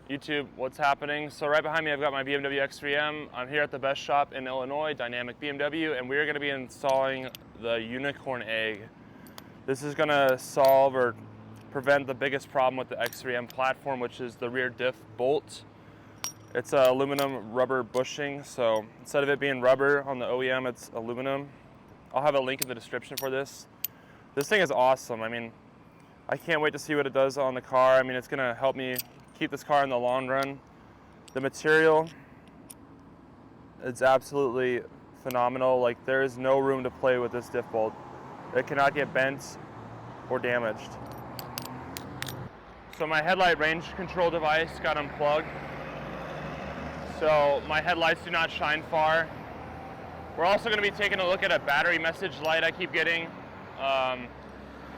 YouTube, what's happening? So right behind me I've got my BMW X3M. I'm here at the best shop in Illinois, Dynamic BMW, and we're going to be installing the unicorn egg. This is going to solve or prevent the biggest problem with the X3M platform, which is the rear diff bolt. It's aluminum rubber bushing, so instead of it being rubber on the OEM, it's aluminum. I'll have a link in the description for this. This thing is awesome. I mean, I can't wait to see what it does on the car. I mean, it's going to help me keep this car in the long run. The material is absolutely phenomenal. Like, there is no room to play with this diff bolt. It cannot get bent or damaged. So my headlight range control device got unplugged. So my headlights do not shine far. We're also going to be taking a look at a battery message light I keep getting.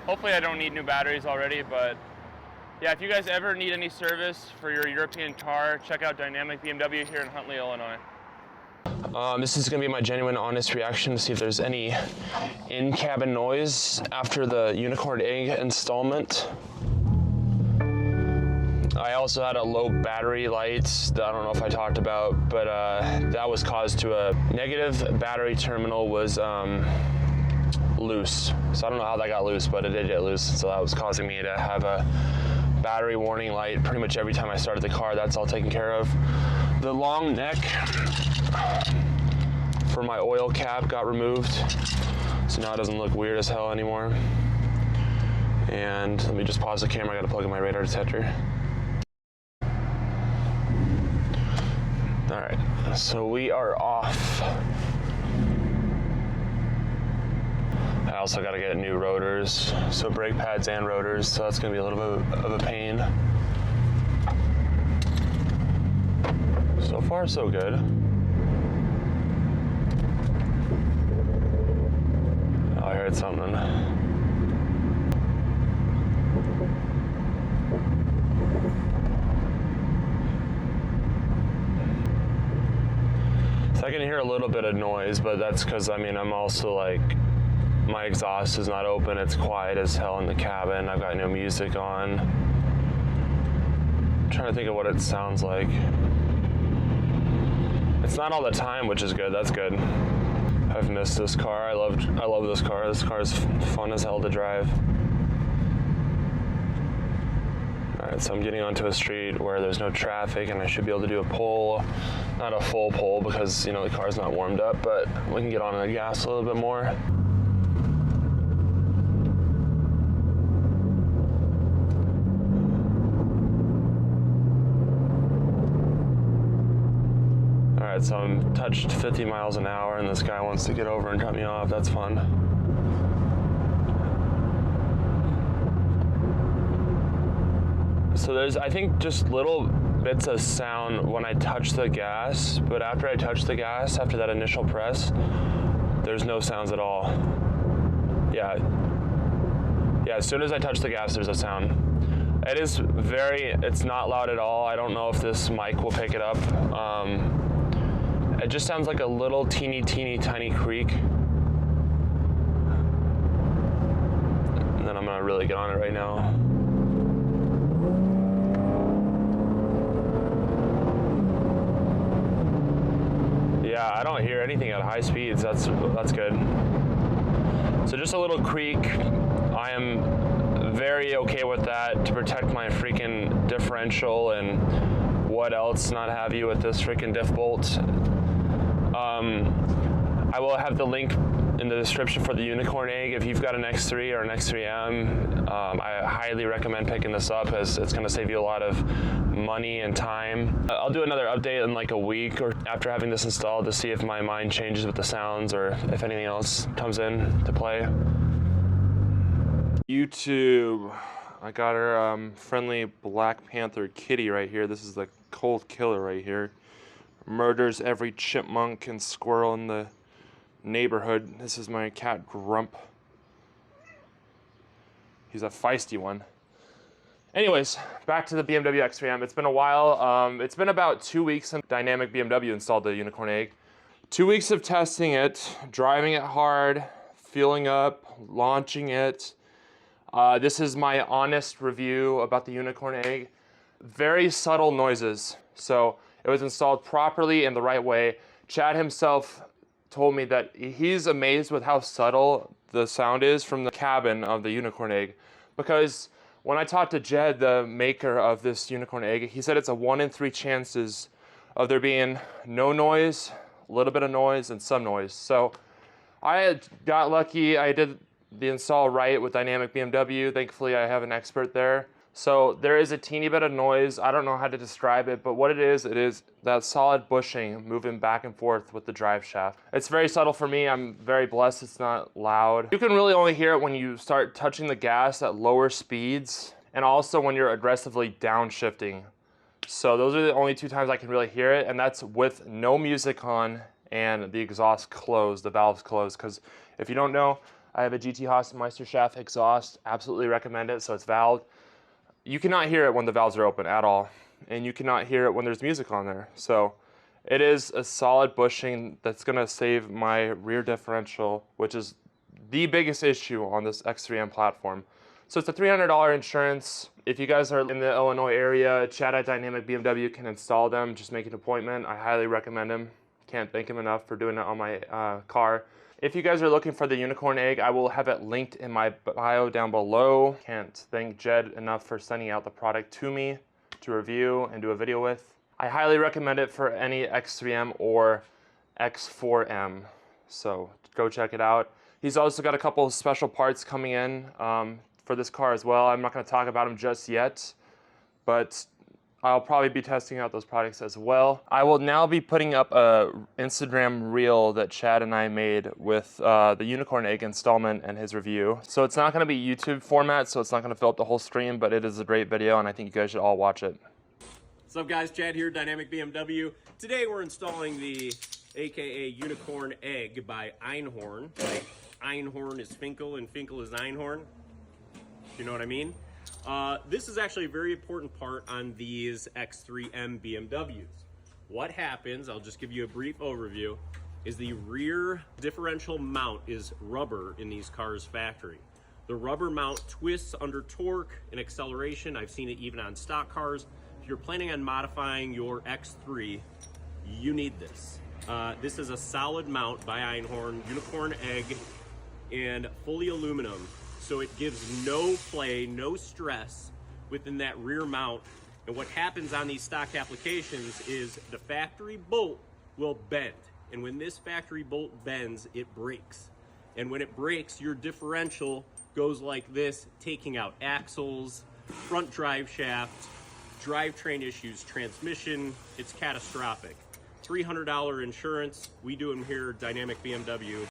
Hopefully I don't need new batteries already, but yeah, if you guys ever need any service for your European car, check out Dynamic BMW here in Huntley, Illinois. This is going to be my genuine, honest reaction to see if there's any in-cabin noise after the unicorn egg installment. I also had a low battery light that I don't know if I talked about, but that was caused to a negative battery terminal was loose. So I don't know how that got loose, but it did get loose. So that was causing me to have a battery warning light pretty much every time I started the car. That's all taken care of. The long neck for my oil cap got removed, so now it doesn't look weird as hell anymore. And let me just pause the camera. I gotta plug in my radar detector. All right, so we are off. I also got to get new rotors, so brake pads and rotors, so that's going to be a little bit of a pain. So far, so good. Oh, I heard something. So I can hear a little bit of noise, but that's because, I mean, I'm also like, my exhaust is not open, it's quiet as hell in the cabin. I've got no music on. I'm trying to think of what it sounds like. It's not all the time, which is good, that's good. I've missed this car, I love this car. This car is fun as hell to drive. Alright, so I'm getting onto a street where there's no traffic and I should be able to do a pull. Not a full pull because, you know, the car's not warmed up, but we can get on the gas a little bit more. Alright, so I'm touched 50 miles an hour and this guy wants to get over and cut me off. That's fun. So there's, I think, just little bits of sound when I touch the gas, but after I touch the gas, after that initial press, there's no sounds at all. Yeah, as soon as I touch the gas, there's a sound. It's not loud at all. I don't know if this mic will pick it up. It just sounds like a little teeny tiny creak. And then I'm gonna really get on it right now. Yeah, I don't hear anything at high speeds. That's good. So just a little creak. I am very okay with that to protect my freaking differential and what else not have you with this freaking diff bolt. I will have the link in the description for the unicorn egg. If you've got an X3 or an X3M, I highly recommend picking this up as it's going to save you a lot of money and time. I'll do another update in like a week or after having this installed to see if my mind changes with the sounds or if anything else comes in to play. YouTube, I got our friendly Black Panther kitty right here. This is the cold killer right here. Murders every chipmunk and squirrel in the neighborhood. This is my cat Grump. He's a feisty one. Anyways, back to the BMW X3M. It's been a while. It's been about 2 weeks since Dynamic BMW installed the unicorn egg. 2 weeks of testing it, driving it hard, fueling up, launching it. This is my honest review about the unicorn egg. very subtle noises. So it was installed properly in the right way. Chad himself told me that he's amazed with how subtle the sound is from the cabin of the unicorn egg, because when I talked to Jed, the maker of this unicorn egg, he said it's a 1 in 3 chances of there being no noise, a little bit of noise, and some noise. So I got lucky. I did the install right with Dynamic BMW. Thankfully, I have an expert there. So there is a teeny bit of noise. I don't know how to describe it, but what it is that solid bushing moving back and forth with the drive shaft. It's very subtle for me. I'm very blessed it's not loud. You can really only hear it when you start touching the gas at lower speeds, and also when you're aggressively downshifting. So those are the only 2 times I can really hear it, and that's with no music on and the exhaust closed, the valves closed. Because if you don't know, I have a GT Hausmeister shaft exhaust. Absolutely recommend it. So it's valved. You cannot hear it when the valves are open at all, and you cannot hear it when there's music on there. So it is a solid bushing that's gonna save my rear differential, which is the biggest issue on this X3M platform. So it's a $300 insurance. If you guys are in the Illinois area, Chad at Dynamic BMW can install them. Just make an appointment. I highly recommend him. Can't thank him enough for doing it on my car. If you guys are looking for the unicorn egg, I will have it linked in my bio down below. Can't thank Jed enough for sending out the product to me to review and do a video with. I highly recommend it for any X3M or X4M. So go check it out. He's also got a couple of special parts coming in for this car as well. I'm not going to talk about them just yet, but I'll probably be testing out those products as well. I will now be putting up a Instagram reel that Chad and I made with the unicorn egg installment and his review. So it's not gonna be YouTube format, so it's not gonna fill up the whole stream, but it is a great video and I think you guys should all watch it. What's up guys, Chad here, Dynamic BMW. Today we're installing the AKA unicorn egg by Einhorn. Like Einhorn is Finkel and Finkel is Einhorn. You know what I mean? This is actually a very important part on these X3M BMWs. What happens, I'll just give you a brief overview, is the rear differential mount is rubber in these cars factory. The rubber mount twists under torque and acceleration. I've seen it even on stock cars. If you're planning on modifying your X3, you need this. This is a solid mount by Einhorn, unicorn egg, and fully aluminum. So it gives no play, no stress within that rear mount. And what happens on these stock applications is the factory bolt will bend. And when this factory bolt bends, it breaks. And when it breaks, your differential goes like this, taking out axles, front drive shaft, drivetrain issues, transmission. It's catastrophic. $300 insurance. We do them here, Dynamic BMW.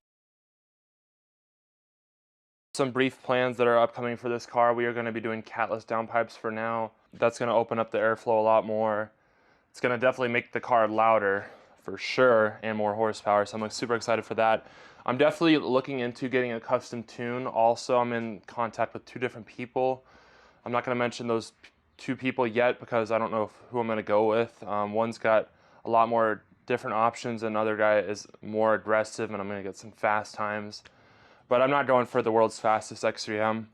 Some brief plans that are upcoming for this car. We are going to be doing catless downpipes for now. That's going to open up the airflow a lot more. It's going to definitely make the car louder for sure and more horsepower, so I'm super excited for that. I'm definitely looking into getting a custom tune. Also, I'm in contact with 2 different people. I'm not going to mention those 2 people yet because I don't know who I'm going to go with. One's got a lot more different options and the other guy is more aggressive, and I'm going to get some fast times. But I'm not going for the world's fastest X3M.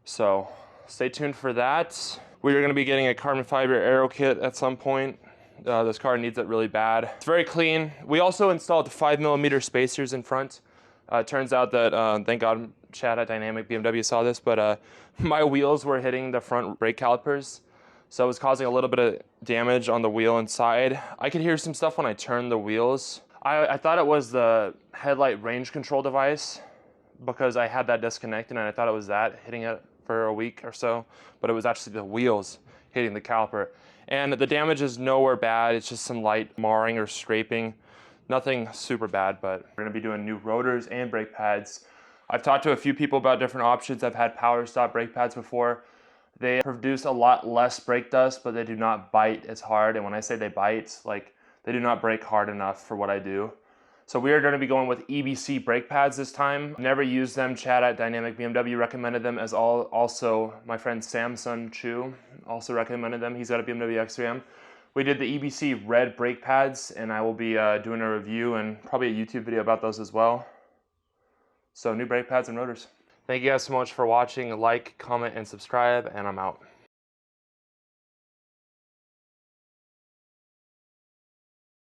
So stay tuned for that. We are gonna be getting a carbon fiber aero kit at some point. This car needs it really bad. It's very clean. We also installed 5mm spacers in front. Turns out that, thank God Chad at Dynamic BMW saw this, but my wheels were hitting the front brake calipers. So it was causing a little bit of damage on the wheel inside. I could hear some stuff when I turned the wheels. I thought it was the headlight range control device, because I had that disconnected and I thought it was that hitting it for a week or so, but it was actually the wheels hitting the caliper. And the damage is nowhere bad. It's just some light marring or scraping. Nothing super bad, but we're gonna be doing new rotors and brake pads. I've talked to a few people about different options. I've had power stop brake pads before. They produce a lot less brake dust, but they do not bite as hard. And when I say they bite, like they do not brake hard enough for what I do. So we are going to be going with EBC brake pads this time. Never used them. Chad at Dynamic BMW recommended them, as also my friend Samson Chu also recommended them. He's got a BMW X3M. We did the EBC red brake pads, and I will be doing a review and probably a YouTube video about those as well. So new brake pads and rotors. Thank you guys so much for watching. Like, comment, and subscribe, and I'm out.